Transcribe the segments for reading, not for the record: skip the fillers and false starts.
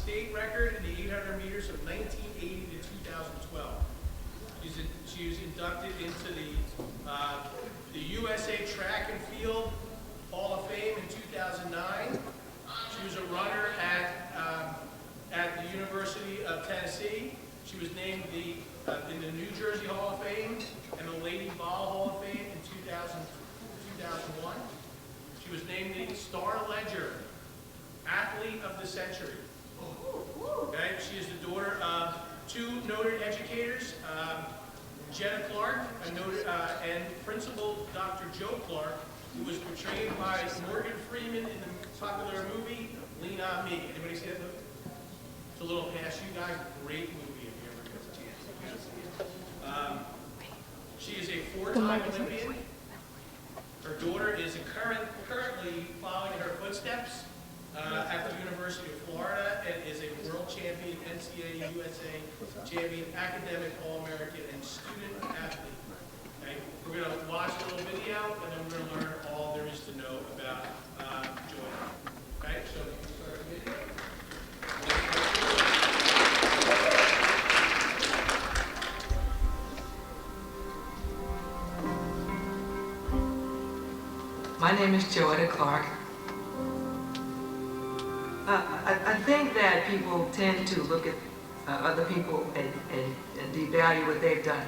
state record in the 800 meters from 1980 to 2012. She was inducted into the USA Track and Field Hall of Fame in 2009. She was a runner at the University of Tennessee. She was named in the New Jersey Hall of Fame and the Lady Vol Hall of Fame in 2001. She was named the Star Ledger Athlete of the Century. Okay, she is the daughter of two noted educators, Joetta Clark, and Principal Dr. Joe Clark, who was portrayed by Morgan Freeman in the popular movie Lean on Me. Anybody see that movie? It's a little past you guys. Great movie if you ever get a chance to see it. She is a four-time Olympian. Her daughter is currently following in her footsteps at the University of Florida and is a world champion, NCAA, USA champion, academic All-American, and student athlete. Okay? We're going to watch a little video and then we're going to learn all there is to know about Joetta. Okay, so we can start the video. My name is Joetta Clark. I think that people tend to look at other people and devalue what they've done.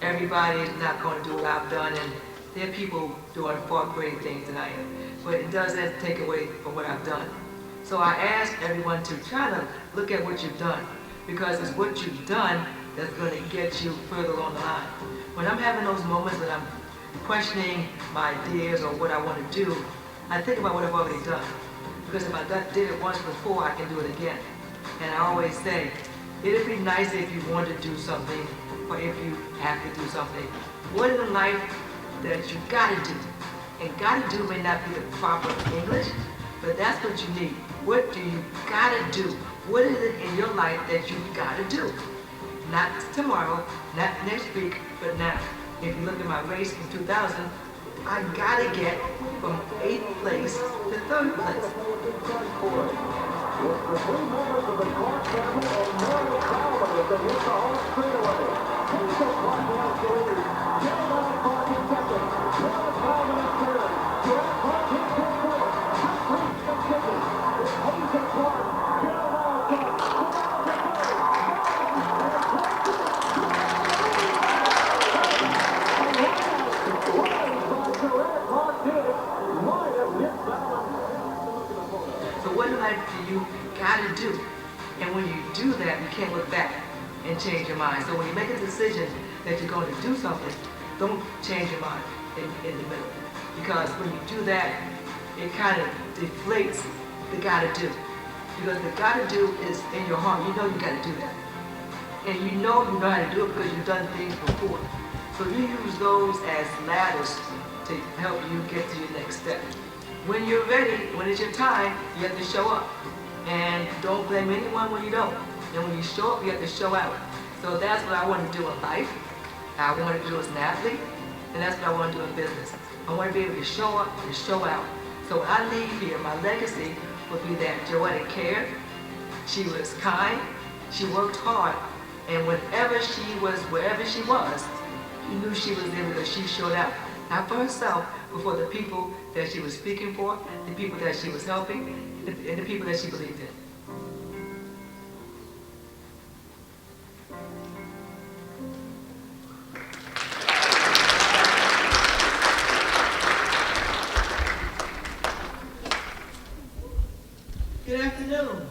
Everybody's not going to do what I've done, and there are people doing far greater things than I am. But it doesn't take away from what I've done. So I ask everyone to try to look at what you've done, because it's what you've done that's going to get you further along the line. When I'm having those moments when I'm questioning my ideas or what I want to do, I think about what I've already done. Because if I did it once before, I can do it again. And I always say, it'd be nice if you want to do something, or if you have to do something. What in life that you gotta do? And gotta do may not be the proper English, but that's what you need. What do you gotta do? What is it in your life that you gotta do? Not tomorrow, not next week, but now. If you look at my race in 2000, I gotta get from 8th place to 3rd place. You gotta do. And when you do that, you can't look back and change your mind. So when you make a decision that you're going to do something, don't change your mind in the middle. Because when you do that, it kind of deflates the gotta do. Because the gotta do is in your heart. You know you gotta do that. And you know how to do it because you've done things before. So you use those as ladders to help you get to your next step. When you're ready, when it's your time, you have to show up. And don't blame anyone when you don't. And when you show up, you have to show out. So that's what I want to do in life. I want to do as an athlete, and that's what I want to do in business. I want to be able to show up and show out. So when I leave here, my legacy will be that Joetta cared, she was kind, she worked hard, and wherever she was, you knew she was there because she showed out. Not for herself, but for the people that she was speaking for, the people that she was helping, and the people that she believed in. Good afternoon.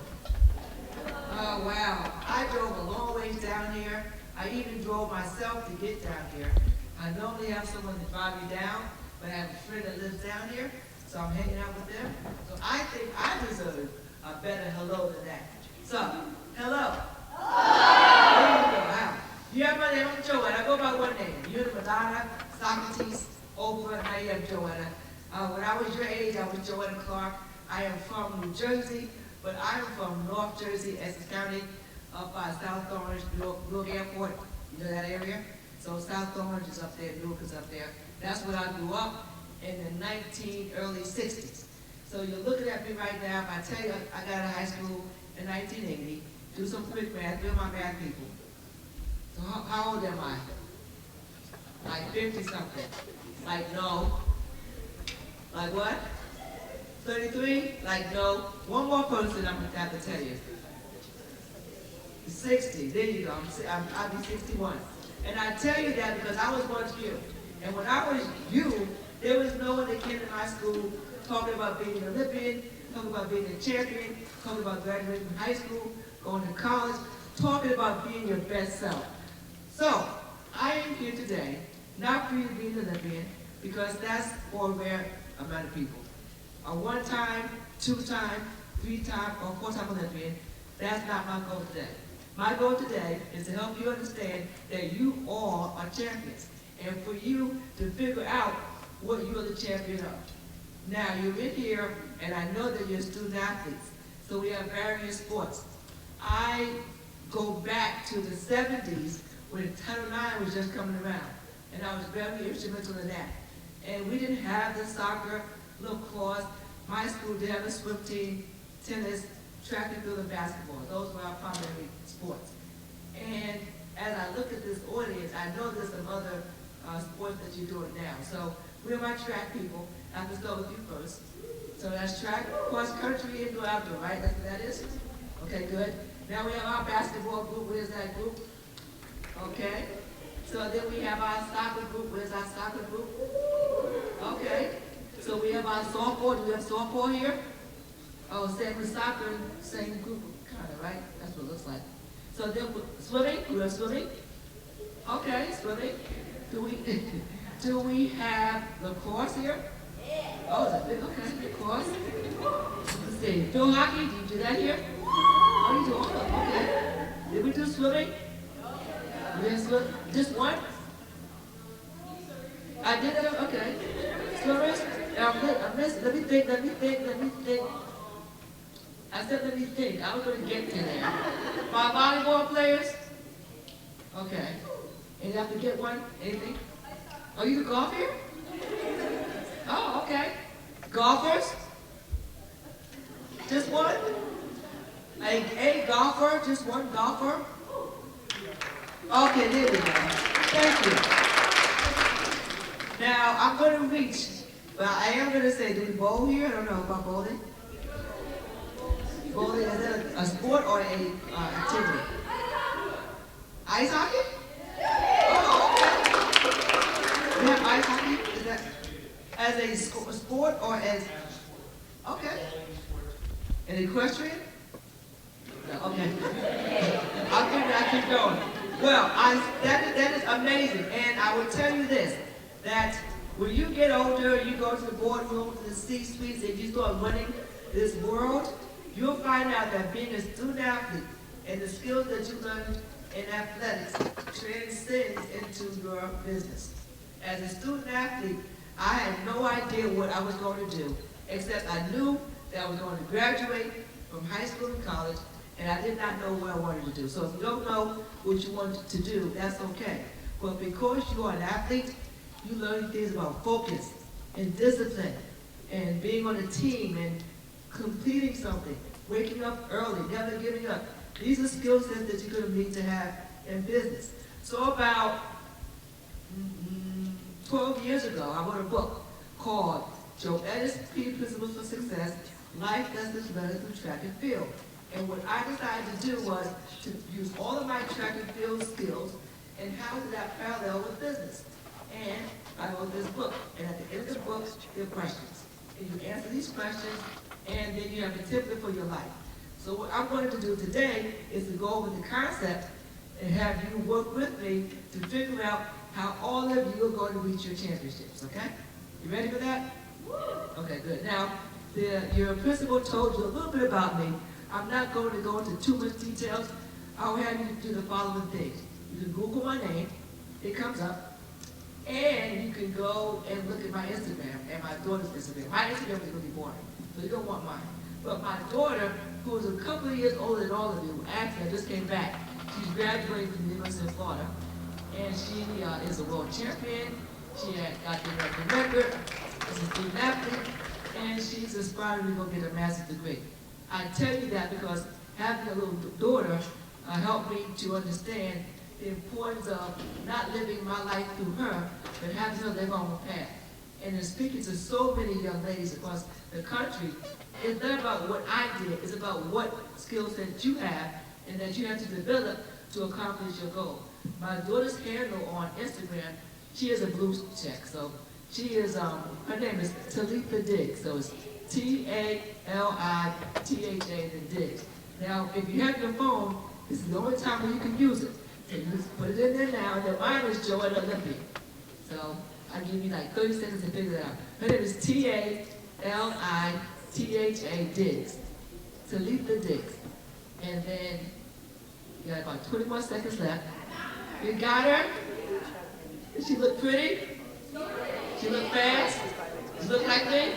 Oh, wow. I drove a long ways down here. I even drove myself to get down here. I normally have someone to drive me down, but I have a friend that lives down here, so I'm hanging out with them. So I think I deserve a better hello than that. So, hello. There you go. Wow. You have my name, I'm Joetta. I go by one name. You're Madonna, Socrates, Oprah, and I am Joetta. When I was your age, I was Joetta Clark. I am from New Jersey, but I'm from North Jersey, Essex County, up by South Orange, Newark Airport. You know that area? So South Orange is up there, Newark is up there. That's where I grew up in the early 60s. So you're looking at me right now, if I tell you I got out of high school in 1980, do some quick math, we're my math people. So how old am I? Like 50 something. Like no. Like what? 33? Like no. One more person I'm gonna have to tell you. 60, there you go, I'll be 61. And I tell you that because I was once you. And when I was you, there was no one that came to my school talking about being an Olympian, talking about being a champion, talking about graduating from high school, going to college, talking about being your best self. So, I am here today, not for you to be an Olympian, because that's for a rare amount of people. A one-time, two-time, three-time, or four-time Olympian, that's not my goal today. My goal today is to help you understand that you all are champions, and for you to figure out what you are the champion of. Now, you're in here, and I know that you're student athletes, so we have various sports. I go back to the 70s when Title IX was just coming around, and I was very instrumental in that. And we didn't have the soccer, lacrosse. My school did have a swim team, tennis, track and field, and basketball. Those were our primary sports. And as I look at this audience, I know there's some other sports that you're doing now. So we're my track people. I have to start with you first. So that's track, cross country, indoor, outdoor, right? That's what that is? Okay, good. Now we have our basketball group. Where's that group? Okay. So then we have our soccer group. Where's our soccer group? Okay. So we have our softball. Do we have softball here? Oh, same with soccer, same group, kind of, right? That's what it looks like. So then swimming. We have swimming. Okay, swimming. Do we have lacrosse here? Oh, is that big? Okay, lacrosse. Let's see. Field hockey. Do you do that here? Oh, you do all of them. Okay. Did we do swimming? We didn't swim. Just one? I did it. Okay. Swimmers. I missed. Let me think. I said, let me think. I was going to get to there. My volleyball players? Okay. And you have to get one? Anything? Oh, you do golf here? Oh, okay. Golfers? Just one? A golfer? Just one golfer? Okay, there we go. Thank you. Now, I'm going to reach, but I am going to say, do we bowl here? I don't know about bowling. Bowling, is that a sport or a activity? Ice hockey? Oh, okay. We have ice hockey? Is that as a sport or as, okay. An equestrian? No, okay. I keep going. Well, that is amazing. And I will tell you this, that when you get older, you go to the boardroom, to the C-suites, and you start running this world, you'll find out that being a student athlete and the skills that you learn in athletics transcends into your business. As a student athlete, I had no idea what I was going to do, except I knew that I was going to graduate from high school and college, and I did not know what I wanted to do. So if you don't know what you want to do, that's okay. But because you are an athlete, you learn things about focus and discipline and being on a team and completing something, waking up early, never giving up. These are skill sets that you're going to need to have in business. So about 12 years ago, I wrote a book called Joetta's Key Principles for Success, Life Lessons Learned Through Track and Field. And what I decided to do was to use all of my track and field skills and how did that parallel with business. And I wrote this book. And at the end of the book, there are questions. And you answer these questions, and then you have a template for your life. So what I'm going to do today is to go over the concept and have you work with me to figure out how all of you are going to reach your championships, okay? You ready for that? Okay, good. Now, your principal told you a little bit about me. I'm not going to go into too much details. I'll have you do the following things. You can Google my name. It comes up. And you can go and look at my Instagram and my daughter's Instagram. My Instagram is really boring, so you don't want mine. But my daughter, who is a couple of years older than all of you, actually, I just came back. She's graduating from the University of Florida. And she is a world champion. She had got the American record as a student athlete. and she's aspiring to go get a master's degree. I tell you that because having a little daughter helped me to understand the importance of not living my life through her, but having her live on her path. And in speaking to so many young ladies across the country, it's not about what I did, it's about what skills that you have and that you have to develop to accomplish your goal. My daughter's handle on Instagram, she is a blue check, so she is, her name is Talitha Diggs, so it's Talitha, then Diggs. Now, if you have your phone, this is the only time when you can use it. So you just put it in there now, and then mine is Joetta Olympian. So I give you like 30 seconds to figure it out. Her name is Talitha Diggs. Talitha Diggs. And then you got about 20 more seconds left. You got her? Does she look pretty? She look fast? She look like me?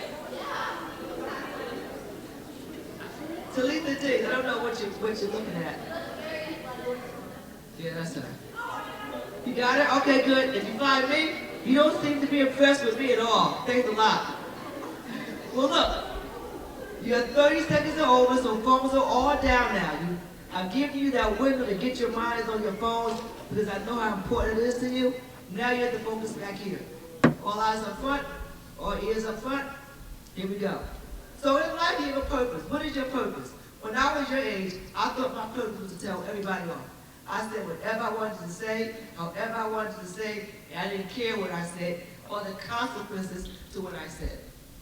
Talitha Diggs, I don't know what you're looking at. Yeah, that's her. You got it? Okay, good. If you find me, you don't seem to be impressed with me at all. Thanks a lot. Well, look. You have 30 seconds are over, so phones are all down now. I've given you that window to get your minds on your phones because I know how important it is to you. Now you have to focus back here. All eyes up front, all ears up front. Here we go. So in life you have a purpose. What is your purpose? When I was your age, I thought my purpose was to tell everybody off. I said whatever I wanted to say, however I wanted to say, and I didn't care what I said or the consequences to what I said.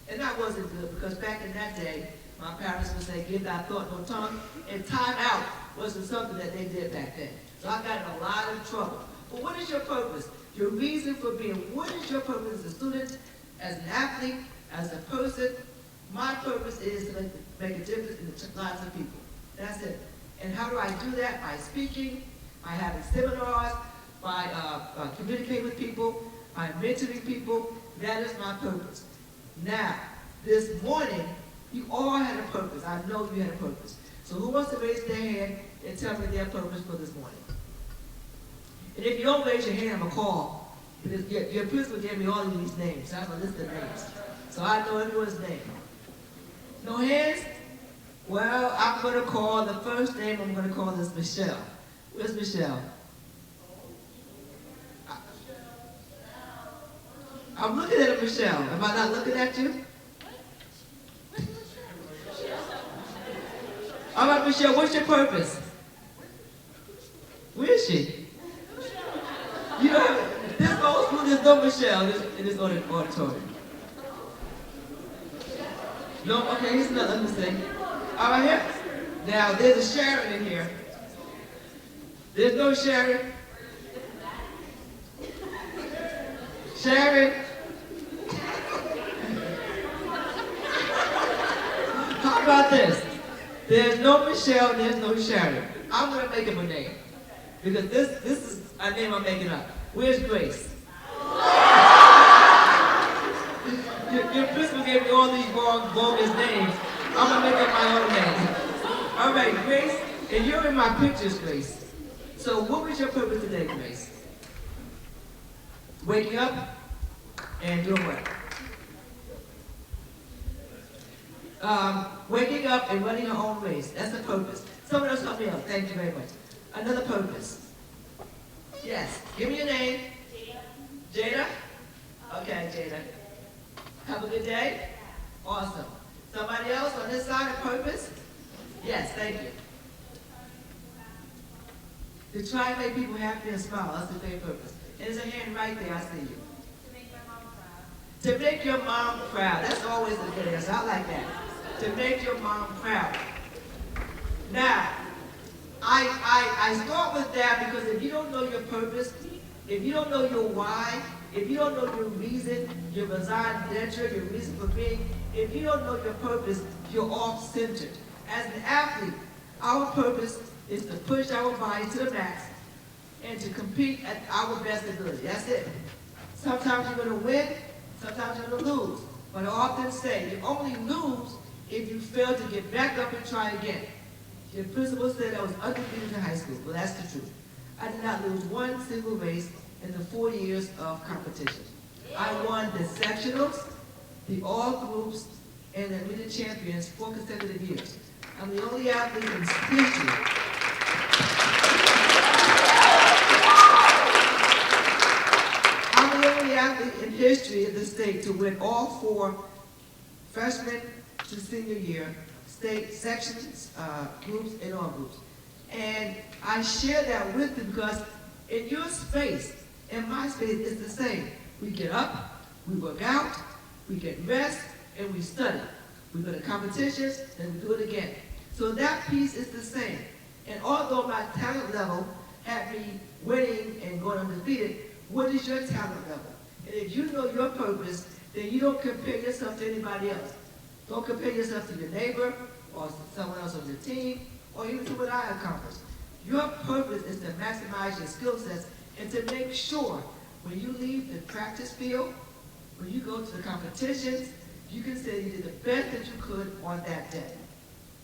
And that wasn't good because back in that day, my parents would say, give thy thought no tongue, and time out wasn't something that they did back then. So I got in a lot of trouble. But what is your purpose? Your reason for being, what is your purpose as a student, as an athlete, as a person? My purpose is to make a difference in the lives of people. That's it. And how do I do that? By speaking, by having seminars, by communicating with people, by mentoring people. That is my purpose. Now, this morning, you all had a purpose. I know you had a purpose. So who wants to raise their hand and tell me their purpose for this morning? And if you don't raise your hand, I'm going to call. Because your principal gave me all of these names. So I have a list of names. So I know everyone's name. No hands? Well, I'm going to call, the first name I'm going to call is Michelle. Where's Michelle? I'm looking at Michelle. Am I not looking at you? All right, Michelle, what's your purpose? Where is she? You don't have, this whole school, there's no Michelle in this auditorium. No? Okay, here's another, let me see. All right, here. Now, there's a Sharon in here. There's no Sharon. Sharon. How about this? There's no Michelle, there's no Sharon. I'm going to make up a name. Because this is a name I'm making up. Where's Grace? Your principal gave me all these wrong, bogus names. I'm going to make up my own name. All right, Grace, and you're in my pictures, Grace. So what was your purpose today, Grace? Waking up and doing what? Waking up and running your own race. That's the purpose. Someone else help me out. Thank you very much. Another purpose. Yes. Give me your name. Jada? Okay, Jada. Have a good day. Awesome. Somebody else on this side of purpose? Yes, thank you. To try and make people happy and smile. That's the main purpose. And there's a hand right there. I see you. To make my mom proud. To make your mom proud. That's always a good answer. I like that. To make your mom proud. Now, I start with that because if you don't know your purpose, if you don't know your why, if you don't know your reason, your raison d'etre, your reason for being, if you don't know your purpose, you're off-centered. As an athlete, our purpose is to push our body to the max and to compete at our best ability. That's it. Sometimes you're going to win, sometimes you're going to lose. But I often say you only lose if you fail to get back up and try again. Your principal said I was undefeated in high school. Well, that's the truth. I did not lose one single race in the 4 years of competition. I won the sectionals, the all groups, and admitted champions 4 consecutive years. I'm the only athlete in history. I'm the only athlete in history of the state to win all 4 freshman to senior year state sections, groups, and all groups. And I share that with you because in your space, in my space, it's the same. We get up, we work out, we get rest, and we study. We go to competitions, and we do it again. So that piece is the same. And although my talent level had me winning and going undefeated, what is your talent level? And if you know your purpose, then you don't compare yourself to anybody else. Don't compare yourself to your neighbor or someone else on your team or even to what I accomplished. Your purpose is to maximize your skill sets and to make sure when you leave the practice field, when you go to the competitions, you can say you did the best that you could on that day.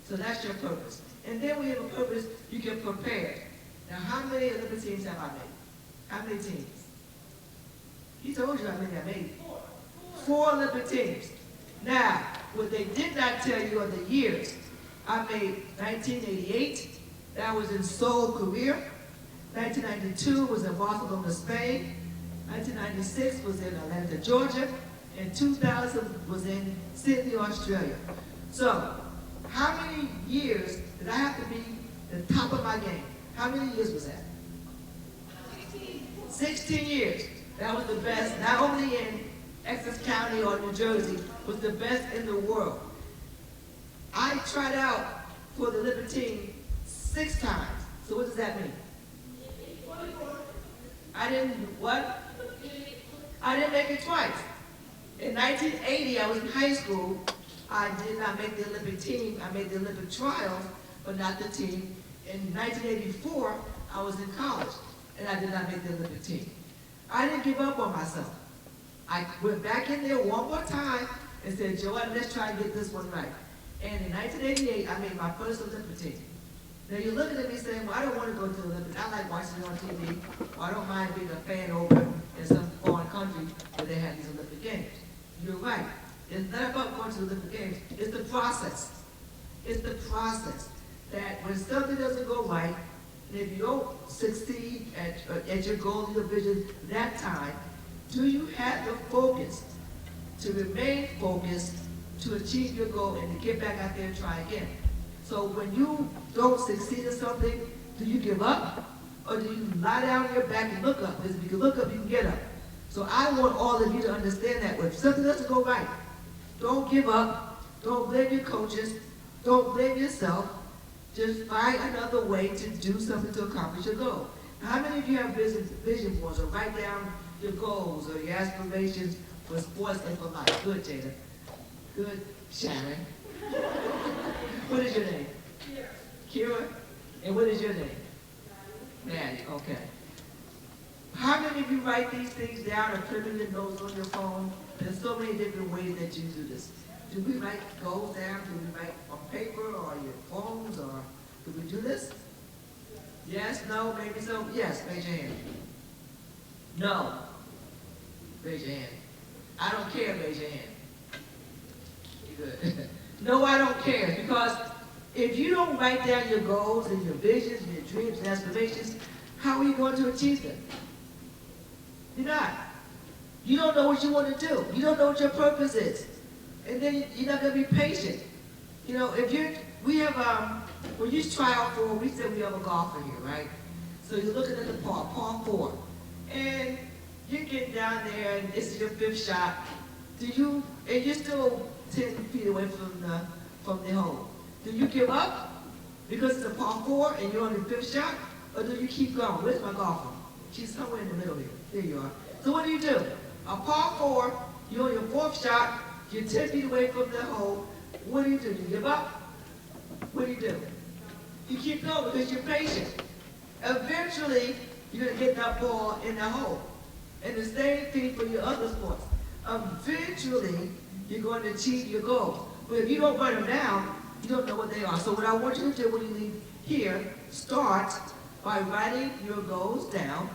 So that's your purpose. And then when you have a purpose, you get prepared. Now, how many Olympic teams have I made? How many teams? He told you how many I made. 4 Olympic teams. Now, what they did not tell you are the years. I made 1988. That was in Seoul, Korea. 1992 was in Barcelona, Spain. 1996 was in Atlanta, Georgia. And 2000 was in Sydney, Australia. So, how many years did I have to be the top of my game? How many years was that? 16 years. That was the best, not only in Essex County or New Jersey, was the best in the world. I tried out for the Olympic team 6 times. So what does that mean? I didn't, what? I didn't make it twice. In 1980, I was in high school. I did not make the Olympic team. I made the Olympic trials, but not the team. In 1984, I was in college, and I did not make the Olympic team. I didn't give up on myself. I went back in there one more time and said, Joetta, let's try and get this one right. And in 1988, I made my first Olympic team. Now you're looking at me saying, well, I don't want to go to the Olympics. I like watching it on TV. Or I don't mind being a fan over in some foreign country where they have these Olympic Games. You're right. It's not about going to the Olympic Games. It's the process. It's the process that when something doesn't go right, and if you don't succeed at your goal, your vision that time, do you have the focus to remain focused to achieve your goal and to get back out there and try again? So when you don't succeed at something, do you give up? Or do you lie down on your back and look up? Because if you can look up, you can get up. So I want all of you to understand that if something doesn't go right, don't give up. Don't blame your coaches. Don't blame yourself. Just find another way to do something to accomplish your goal. Now, how many of you have vision boards or write down your goals or your aspirations for sports and for life? Good, Jada. Good, Sharon. What is your name? Kira. And what is your name? Maddie, okay. How many of you write these things down or put in your notes on your phone? There's so many different ways that you do this. Do we write goals down? Do we write on paper or your phones? Or do we do this? Yes, no, maybe so? Yes, raise your hand. No. Raise your hand. I don't care, raise your hand. Good. No, I don't care, because if you don't write down your goals and your visions and your dreams and aspirations, how are you going to achieve them? You're not. You don't know what you want to do. You don't know what your purpose is. And then you're not going to be patient. You know, we have, when you try out for, we said we have a golfer here, right? So you're looking at the par 4. And you're getting down there and this is your 5th shot. And you're still 10 feet away from the hole. Do you give up because it's a par 4 and you're on the 5th shot? Or do you keep going? Where's my golfer? She's somewhere in the middle here. There you are. So what do? A par 4, you're on your 4th shot, you're 10 feet away from the hole. What do? You give up? What do? You keep going because you're patient. Eventually, you're going to get that ball in the hole. And the same thing for your other sports. Eventually, you're going to achieve your goals. But if you don't write them down, you don't know what they are. So what I want you to do when you leave here, start by writing your goals down.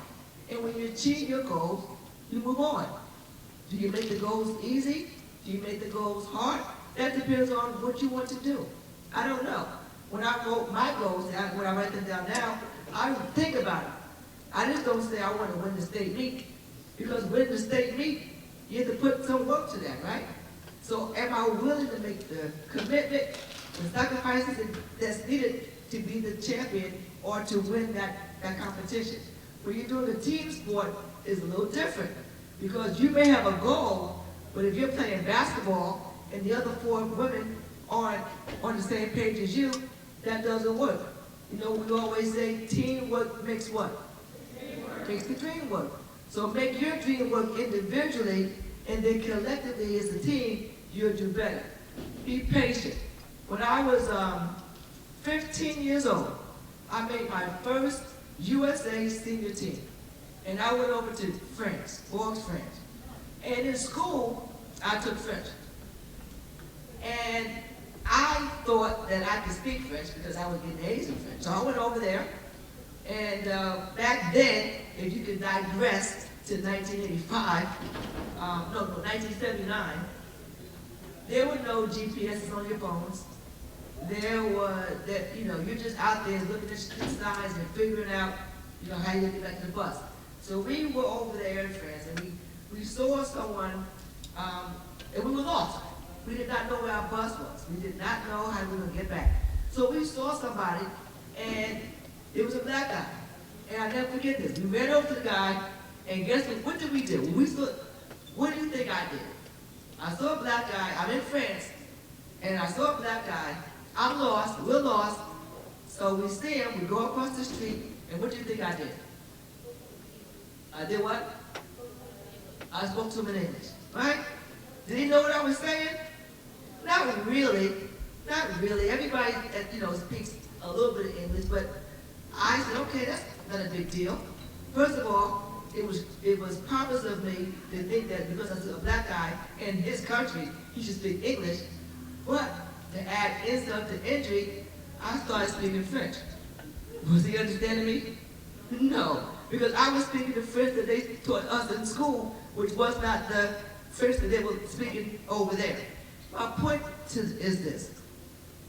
And when you achieve your goals, you move on. Do you make the goals easy? Do you make the goals hard? That depends on what you want to do. I don't know. When I wrote my goals, when I write them down now, I think about it. I just don't say I want to win the state meet, because winning the state meet, you have to put some work to that, right? So am I willing to make the commitment, the sacrifices that's needed to be the champion or to win that competition? When you're doing a team sport, it's a little different, because you may have a goal, but if you're playing basketball and the other 4 women aren't on the same page as you, that doesn't work. You know, we always say teamwork makes what? Makes the dream work. So make your dream work individually, and then collectively as a team, you'll do better. Be patient. When I was 15 years old, I made my first USA senior team. And I went over to France, Bourges, France. And in school, I took French. And I thought that I could speak French because I was getting A's in French. So I went over there. And back then, if you could digress to 1985, 1979, there were no GPSs on your phones. There were, you're just out there looking at street signs and figuring out, how you get back to the bus. So we were over there in France, and we saw someone, and we were lost. We did not know where our bus was. We did not know how we were going to get back. So we saw somebody, and it was a black guy. And I'll never forget this. We ran over to the guy, and guess what did we do? What do you think I did? I saw a black guy, I'm in France, and I saw a black guy, I'm lost, we're lost. So we see him, we go across the street, and what do you think I did? I did what? I spoke to him in English, right? Did he know what I was saying? Not really, not really. Everybody, speaks a little bit of English, but I said, okay, that's not a big deal. First of all, it was pompous of me to think that because I was a black guy in his country, he should speak English. But to add insult to injury, I started speaking French. Was he understanding me? No, because I was speaking the French that they taught us in school, which was not the French that they were speaking over there. My point is this.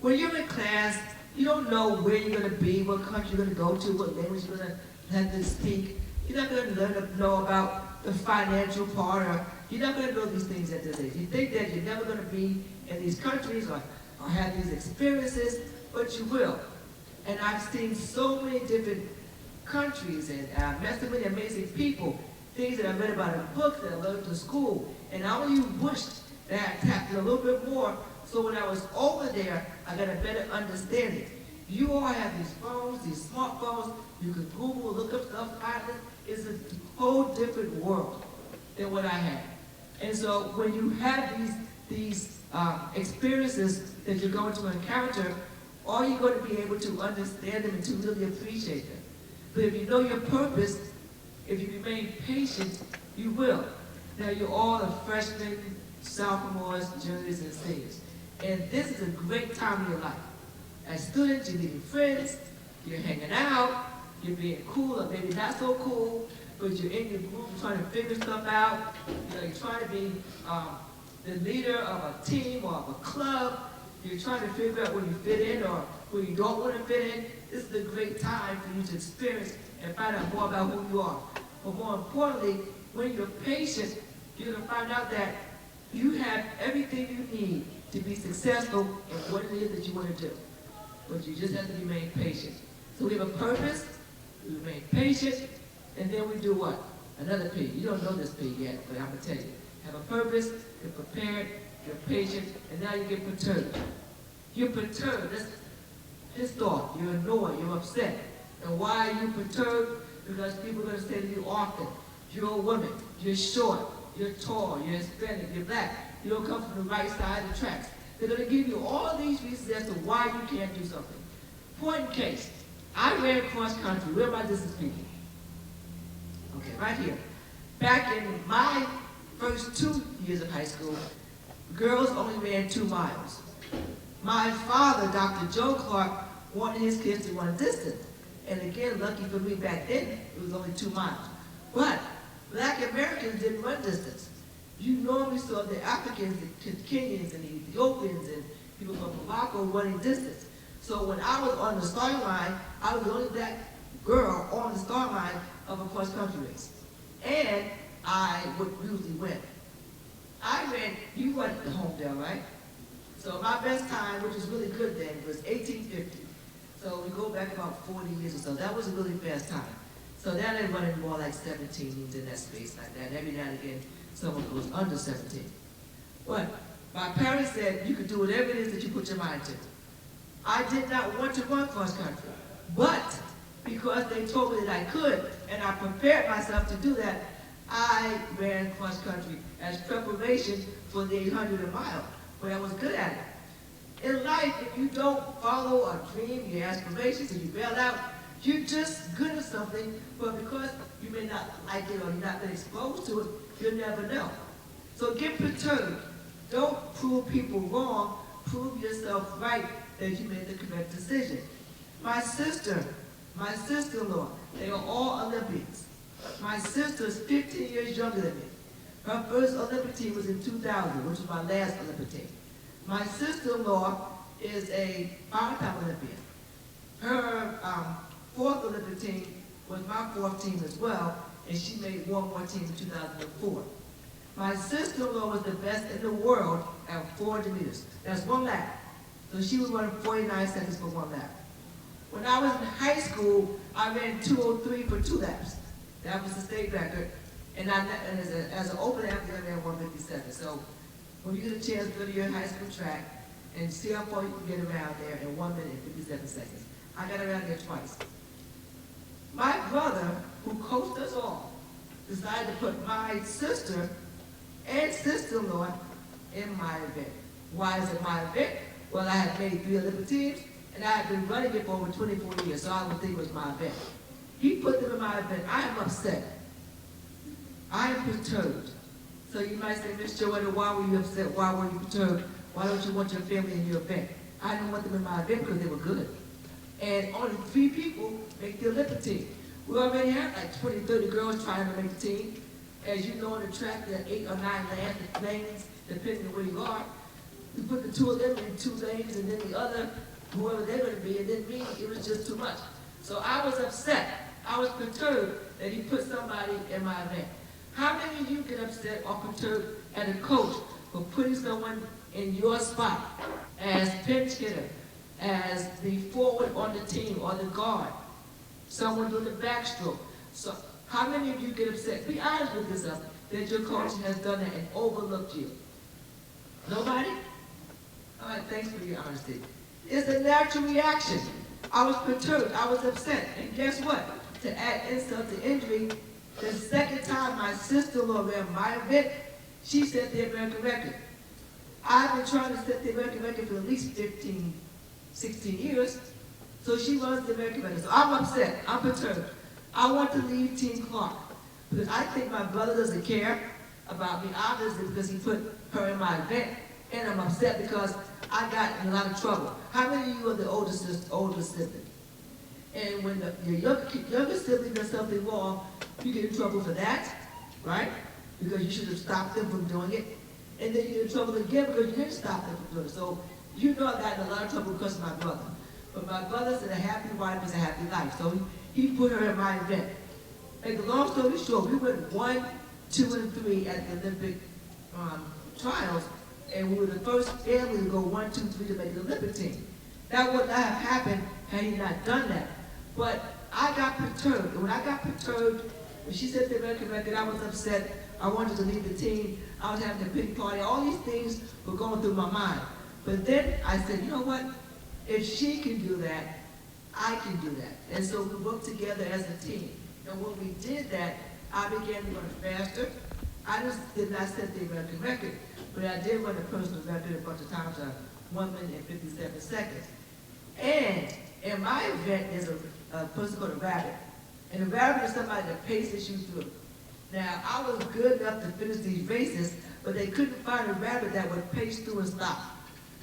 When you're in class, you don't know where you're going to be, what country you're going to go to, what language you're going to have to speak. You're not going to learn to know about the financial part, or you're not going to know these things at this age. You think that you're never going to be in these countries or have these experiences, but you will. And I've seen so many different countries, and I've met so many amazing people, things that I read about in books that I learned in school, and I only wished that I tapped in a little bit more, so when I was over there, I got a better understanding. You all have these phones, these smartphones, you can Google, look up stuff, find it. It's a whole different world than what I had. And so when you have these experiences that you're going to encounter, all you're going to be able to understand them and to really appreciate them. But if you know your purpose, if you remain patient, you will. Now you're all a freshman, sophomores, juniors, and seniors. And this is a great time in your life. As students, you're meeting friends, you're hanging out, you're being cool or maybe not so cool, but you're in your group trying to figure stuff out. You're trying to be the leader of a team or of a club. You're trying to figure out where you fit in or where you don't want to fit in. This is a great time for you to experience and find out more about who you are. But more importantly, when you're patient, you're going to find out that you have everything you need to be successful in what it is that you want to do. But you just have to remain patient. So we have a purpose, we remain patient, and then we do what? Another P. You don't know this P yet, but I'm going to tell you. Have a purpose, you're prepared, you're patient, and now you get perturbed. You're perturbed. That's his thought. You're annoyed, you're upset. And why are you perturbed? Because people are going to say to you often, you're a woman, you're short, you're tall, you're Hispanic, you're black, you don't come from the right side of the tracks. They're going to give you all of these reasons as to why you can't do something. Point in case, I ran cross country. Where am I distance speaking? Okay, right here. Back in my first 2 years of high school, girls only ran 2 miles. My father, Dr. Joe Clark, wanted his kids to run distance. And again, lucky for me back then, it was only 2 miles. But black Americans didn't run distance. you normally saw the Africans, the Kenyans, and the Ethiopians, and people from Morocco running distance. So when I was on the starting line, I was the only black girl on the starting line of a cross-country race. And I would usually win. I ran, you run at the Homedale, right? So my best time, which was really good then, was 18:50. So we go back about 40 years or so. That was a really fast time. So now they're running more like 17s in that space like that. Every now and again, someone goes under 17. But my parents said you could do whatever it is that you put your mind to. I did not want to run cross country, but because they told me that I could, and I prepared myself to do that, I ran cross country as preparation for the 800 mile, but I was good at it. In life, if you don't follow a dream, your aspirations, and you bail out, you're just good at something, but because you may not like it or you're not been exposed to it, you'll never know. So get perturbed. Don't prove people wrong. Prove yourself right that you made the correct decision. My sister, my sister-in-law, they are all Olympians. My sister is 15 years younger than me. Her first Olympic team was in 2000, which was my last Olympic team. My sister-in-law is a 5-time Olympian. Her fourth Olympic team was my fourth team as well, and she made one more team in 2004. My sister-in-law was the best in the world at 400 meters. That's one lap. So she was running 49 seconds for one lap. When I was in high school, I ran 2:03 for 2 laps. That was the state record. And as an open athlete, I ran 1:57. So when you get a chance, go to your high school track and see how far you can get around there in 1 minute and 57 seconds. I got around there twice. My brother, who coached us all, decided to put my sister and sister-in-law in my event. Why is it my event? Well, I had made 3 Olympic teams, and I had been running it for over 24 years, so I would think it was my event. He put them in my event. I am upset. I am perturbed. So you might say, Miss Joetta, why were you upset? Why were you perturbed? Why don't you want your family in your event? I didn't want them in my event because they were good. And only 3 people make the Olympic team. We already have like 20, 30 girls trying to make the team. As you know, on the track, there are 8 or 9 lanes, depending on where you are. We put the 2 of them in 2 lanes, and then the other, whoever they're going to be, and then me, it was just too much. So I was upset. I was perturbed that he put somebody in my event. How many of you get upset or perturbed at a coach for putting someone in your spot as pinch hitter, as the forward on the team or the guard, someone doing the backstroke? So how many of you get upset? Be honest with yourself that your coach has done that and overlooked you. Nobody? All right, thanks for your honesty. It's a natural reaction. I was perturbed. I was upset. And guess what? To add insult to injury, the second time my sister-in-law ran my event, she set the American record. I've been trying to set the American record for at least 15, 16 years. So she runs the American record. So I'm upset. I'm perturbed. I want to leave Team Clark because I think my brother doesn't care about me, obviously, because he put her in my event. And I'm upset because I got in a lot of trouble. How many of you are the older sibling? And when your younger sibling does something wrong, you get in trouble for that, right? Because you should have stopped them from doing it. And then you get in trouble again because you didn't stop them from doing it. So you know I got in a lot of trouble because of my brother. But my brother said a happy wife is a happy life. So he put her in my event. Make a long story short, we went 1, 2, and 3 at the Olympic trials. And we were the first family to go 1, 2, 3 to make the Olympic team. That would not have happened had he not done that. But I got perturbed. And when I got perturbed, when she set the American record, I was upset. I wanted to leave the team. I was having a big party. All these things were going through my mind. But then I said, you know what? If she can do that, I can do that. And so we worked together as a team. And when we did that, I began to run faster. I just did not set the American record, but I did run a personal record a bunch of times, 1 minute and 57 seconds. And in my event, there's a person called a rabbit. And a rabbit is somebody that paces you through. Now, I was good enough to finish these races, but they couldn't find a rabbit that would pace through and stop.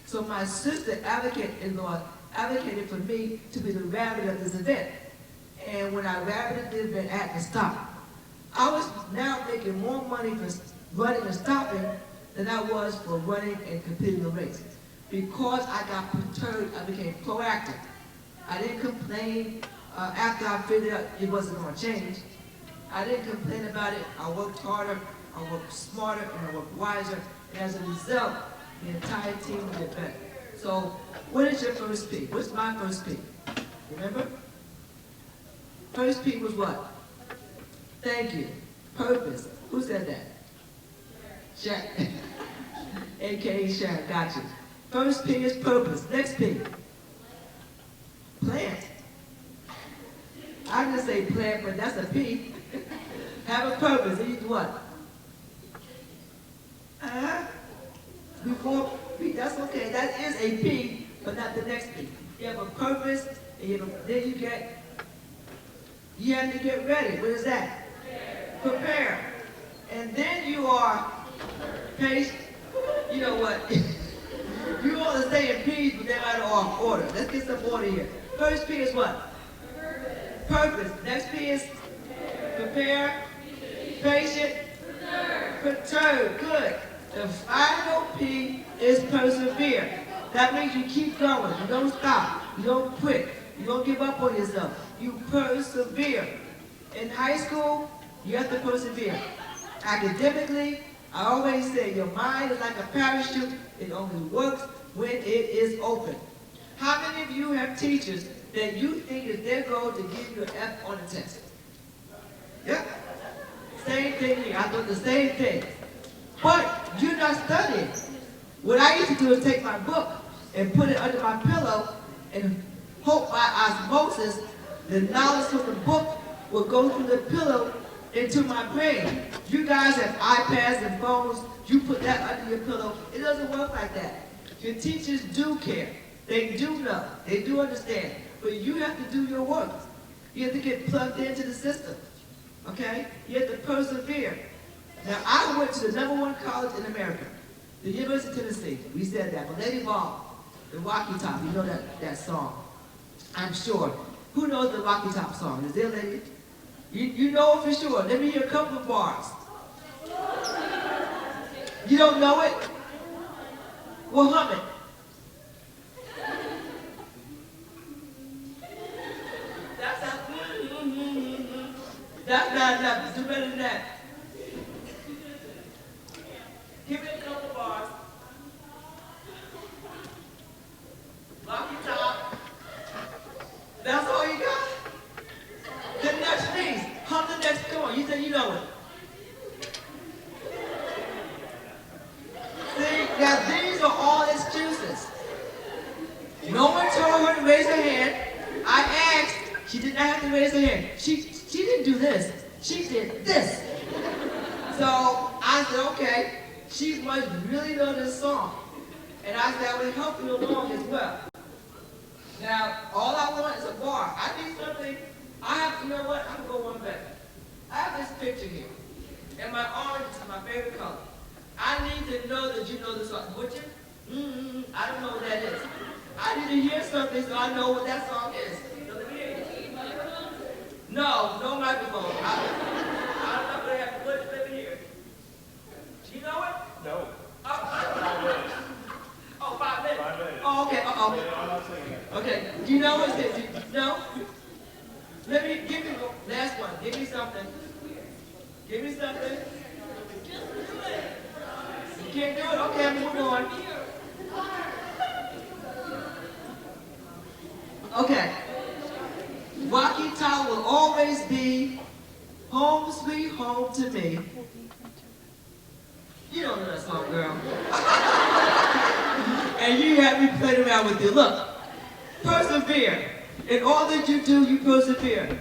So my sister advocated for me to be the rabbit of this event. And when I rabbited the event, I had to stop. I was now making more money for running and stopping than I was for running and competing the race. Because I got perturbed, I became proactive. I didn't complain after I figured out it wasn't going to change. I didn't complain about it. I worked harder, I worked smarter, and I worked wiser. And as a result, the entire team will get better. So, what is your first P? What's my first P? Remember? First P was what? Thank you. Purpose. Who said that? Sharon. AKA Sharon. Got you. First P is purpose. Next P. Plant. I'm gonna say plant, but that's a P. Have a purpose. And you do what? Before P. That's okay. That is a P, but not the next P. You have a purpose, and then you have to get ready. What is that? Prepare. And then you are patient. You know what? You want to stay in peace, but they're out of off order. Let's get some order here. First P is what? Purpose. Next P is prepare, patient, perturb. Good. The final P is persevere. That means you keep going. You don't stop. You don't quit. You don't give up on yourself. You persevere. In high school, you have to persevere. Academically, I always say your mind is like a parachute. It only works when it is open. How many of you have teachers that you think is their goal to give you an F on the test? Yeah. Same thing here. I thought the same thing. But you're not studying. What I used to do is take my book and put it under my pillow and hope by osmosis the knowledge from the book will go through the pillow into my brain. You guys have iPads and phones. You put that under your pillow. It doesn't work like that. Your teachers do care. They do know. They do understand. But you have to do your work. You have to get plugged into the system. Okay? You have to persevere. Now, I went to the #1 college in America, the University of Tennessee. We said that. But Lady Ball, the Rocky Top, you know that song. I'm sure. Who knows the Rocky Top song? Is there a lady? You know it for sure. Let me hear a couple of bars. You don't know it? Well, hum it. That's not enough. Do better than that. Give me a couple of bars. Rocky Top. That's all you got? The next piece. Hum the next chord. You say you know it. See, now these are all excuses. No one told her to raise her hand. I asked. She did not have to raise her hand. She didn't do this. She did this. So I said, okay, she must really know this song. And I said, I will help you along as well. Now, all I want is a bar. I need something. You know what? I'm going to go one better. I have this picture here. And my orange is my favorite color. I need to know that you know the song. Would you? I don't know what that is. I need to hear something so I know what that song is. So let me hear it. No microphone. I'm not going to have to put it. Let me hear it. Do you know it? No. Oh, 5 minutes. 5 minutes. Oh, okay. Yeah, I'm not singing it. Okay. Do you know what it is? No? Let me give me the last one. Give me something. Give me something. You can't do it? Okay, I'm moving on. Okay. Rocky Top will always be home sweet home to me. You don't know that song, girl. And you have me playing around with you. Look, persevere. In all that you do, you persevere.